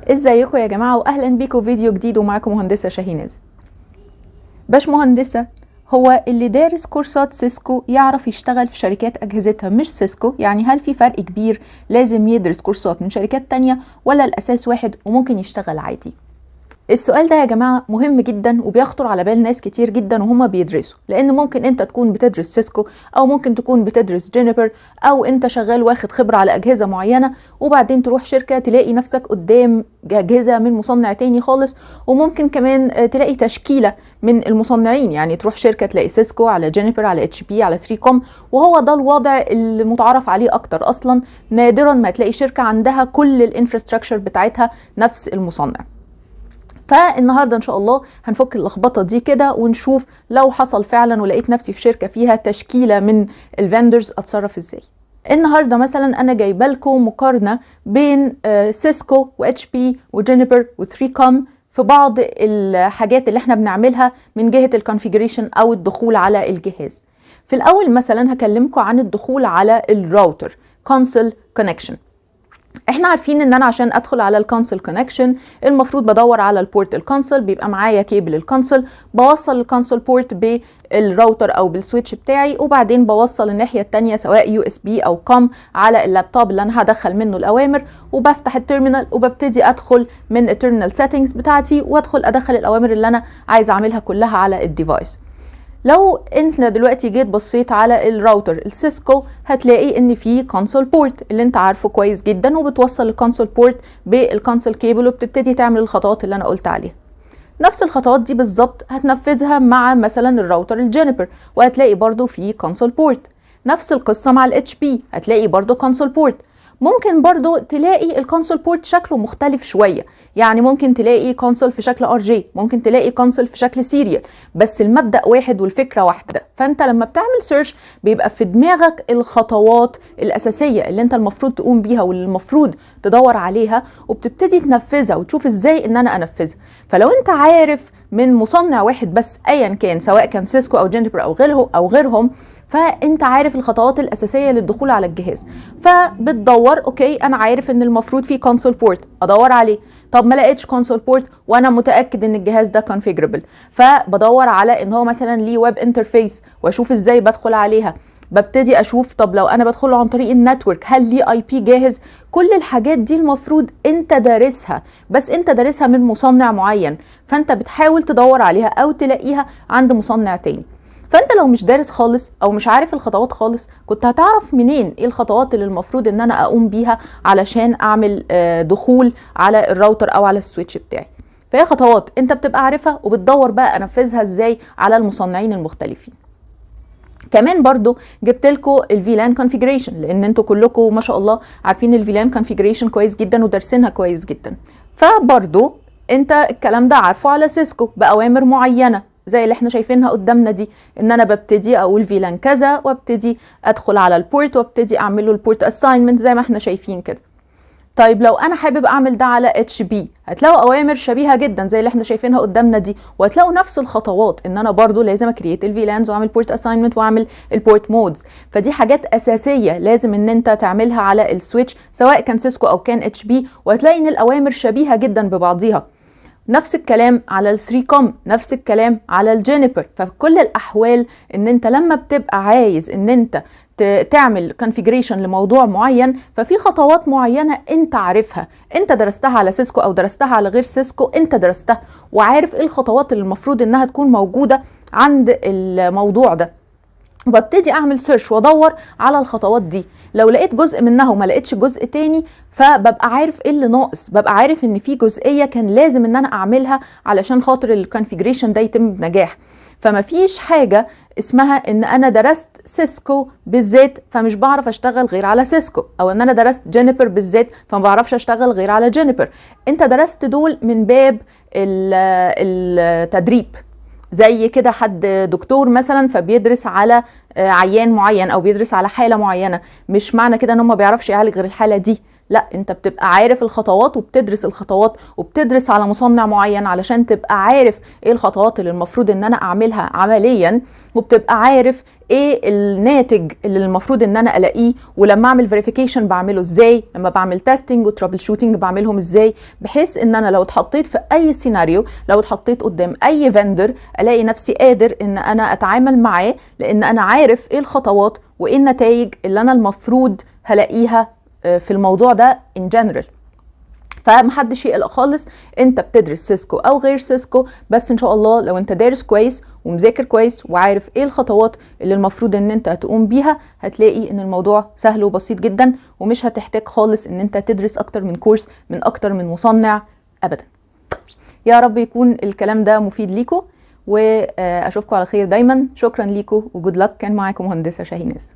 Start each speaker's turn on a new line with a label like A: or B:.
A: ازيكم يا جماعة واهلا بيكم فيديو جديد، ومعاكم مهندسة شاهيناز. باشمهندسة هو اللي دارس كورسات سيسكو يعرف يشتغل في شركات اجهزتها مش سيسكو؟ يعني هل في فرق كبير لازم يدرس كورسات من شركات تانية ولا الاساس واحد وممكن يشتغل عادي؟ السؤال ده يا جماعة مهم جدا وبيخطر على بال ناس كتير جدا وهم بيدرسوا، لان ممكن انت تكون بتدرس سيسكو او ممكن تكون بتدرس جينيبر او انت شغال واخد خبرة على اجهزة معينة، وبعدين تروح شركة تلاقي نفسك قدام اجهزة من مصنع تاني خالص، وممكن كمان تلاقي تشكيلة من المصنعين، يعني تروح شركة تلاقي سيسكو على جينيبر على اتش بي على 3 كوم، وهو ده الوضع المتعارف عليه اكتر. اصلا نادرا ما تلاقي شركة عندها كل الانفراستراكشر بتاعتها نفس المصنع. فالنهاردة ان شاء الله هنفك اللخبطة دي كده ونشوف لو حصل فعلا ولقيت نفسي في شركة فيها تشكيلة من الفندرز اتصرف ازاي. النهاردة مثلا انا جايبه لكم مقارنة بين سيسكو و اتش بي وجينيبر و 3 كوم في بعض الحاجات اللي احنا بنعملها من جهة الكونفيجريشن او الدخول على الجهاز. في الاول مثلا هكلمكم عن الدخول على الراوتر كونسول كونكشن. احنا عارفين ان انا عشان ادخل على الكونسول كونكشن المفروض بدور على البورت الكونسول، بيبقى معايا كيبل الكونسول، بوصل الكونسول بورت بالراوتر او بالسويتش بتاعي، وبعدين بوصل الناحيه الثانيه سواء يو اس بي او كوم على اللابتوب اللي انا هدخل منه الاوامر، وبفتح التيرمينال وببتدي ادخل من التيرمينال سيتنجز بتاعتي وادخل ادخل الاوامر اللي انا عايز اعملها كلها على الديفايس. لو انت دلوقتي جيت بصيت على الراوتر السيسكو هتلاقي ان في كونسول بورت اللي انت عارفه كويس جدا، وبتوصل الكونسول بورت بالكونسول كيبل وبتبتدي تعمل الخطوات اللي انا قلت عليها. نفس الخطوات دي بالظبط هتنفذها مع مثلا الراوتر الجينيبر، وهتلاقي برضو في كونسول بورت. نفس القصة مع الاتش بي، هتلاقي برضو كونسول بورت. ممكن برضو تلاقي الكونسول بورت شكله مختلف شوية، يعني ممكن تلاقي كونسول في شكل ار جي، ممكن تلاقي كونسول في شكل سيريال، بس المبدأ واحد والفكرة واحدة. فانت لما بتعمل سيرش بيبقى في دماغك الخطوات الأساسية اللي انت المفروض تقوم بيها واللي المفروض تدور عليها، وبتبتدي تنفذها وتشوف ازاي ان انا انفذها. فلو انت عارف من مصنع واحد بس ايا كان، سواء كان سيسكو او جينيبر او غيرهم، فانت عارف الخطوات الاساسيه للدخول على الجهاز، فبتدور اوكي انا عارف ان المفروض في كونسول بورت ادور عليه. طب ما لقيتش كونسول بورت وانا متاكد ان الجهاز ده كونفيجربل، فبدور على ان هو مثلا ليه ويب انترفيس واشوف ازاي بدخل عليها. ببتدي اشوف طب لو انا بدخله عن طريق النتورك هل ليه اي بي جاهز. كل الحاجات دي المفروض انت دارسها، بس انت دارسها من مصنع معين، فانت بتحاول تدور عليها او تلاقيها عند مصنع تاني. فانت لو مش دارس خالص او مش عارف الخطوات خالص، كنت هتعرف منين ايه الخطوات اللي المفروض ان انا اقوم بيها علشان اعمل دخول على الراوتر او على السويتش بتاعي؟ فهي خطوات انت بتبقى عارفها وبتدور بقى انفذها ازاي على المصنعين المختلفين. كمان برضو جبت لكم الفيلان كونفيجريشن، لان انتوا كلكم ما شاء الله عارفين الفيلان كونفيجريشن كويس جدا ودارسينها كويس جدا. فبرضو انت الكلام ده عارفه على سيسكو باوامر معينه زي اللي احنا شايفينها قدامنا دي، ان انا ببتدي اقول فيلان كذا وابتدي ادخل على البورت وابتدي اعمل له البورت اساينمنت زي ما احنا شايفين كده. طيب لو انا حابب اعمل ده على اتش بي، هتلاقوا اوامر شبيهه جدا زي اللي احنا شايفينها قدامنا دي، وهتلاقوا نفس الخطوات ان انا برضو لازم اكريت الفيلانز واعمل بورت اساينمنت واعمل البورت مودز. فدي حاجات اساسيه لازم ان انت تعملها على السويتش سواء كان سيسكو او كان اتش بي، وهتلاقي ان الاوامر شبيهه جدا ببعضيها. نفس الكلام على ال 3 كوم، نفس الكلام على الجينيبر. ففي كل الاحوال ان انت لما بتبقى عايز ان انت تعمل كونفيجريشن لموضوع معين، ففي خطوات معينه انت عارفها، انت درستها على سيسكو او درستها على غير سيسكو، انت درستها وعارف ايه الخطوات اللي المفروض انها تكون موجوده عند الموضوع ده. وببتدي اعمل سيرش وادور على الخطوات دي، لو لقيت جزء منها وما لقيتش جزء تاني فببقى عارف ايه اللي ناقص، ببقى عارف ان في جزئيه كان لازم ان انا اعملها علشان خاطر الكونفيجريشن ده يتم بنجاح. فما فيش حاجه اسمها ان انا درست سيسكو بالذات فمش بعرف اشتغل غير على سيسكو، او ان انا درست جينيبر بالذات فما بعرفش اشتغل غير على جينيبر. انت درست دول من باب التدريب، زي كده حد دكتور مثلا فبيدرس على عيان معين او بيدرس على حالة معينة، مش معنى كده ان هو ما بيعرفش يعالج غير الحالة دي. لا، انت بتبقى عارف الخطوات وبتدرس الخطوات وبتدرس على مصنع معين علشان تبقى عارف ايه الخطوات اللي المفروض ان انا اعملها عمليا، وبتبقى عارف ايه الناتج اللي المفروض ان انا الاقيه، ولما اعمل فيريفيكيشن بعمله ازاي، لما بعمل تيستنج وترابل شوتنج بعملهم ازاي، بحيث ان انا لو اتحطيت في اي سيناريو، لو اتحطيت قدام اي فندر، الاقي نفسي قادر ان انا اتعامل معاه، لان انا عارف ايه الخطوات وايه النتائج اللي انا المفروض هلاقيها في الموضوع ده in general. فمحدش يقلق خالص، انت بتدرس سيسكو او غير سيسكو، بس ان شاء الله لو انت دارس كويس ومذاكر كويس وعارف ايه الخطوات اللي المفروض ان انت تقوم بيها، هتلاقي ان الموضوع سهل وبسيط جدا، ومش هتحتاج خالص ان انت تدرس اكتر من كورس من اكتر من مصنع ابدا. يا رب يكون الكلام ده مفيد ليكم، واشوفكم على خير دايما. شكرا ليكم وجود لك. كان معاكم مهندسة شاهيناز.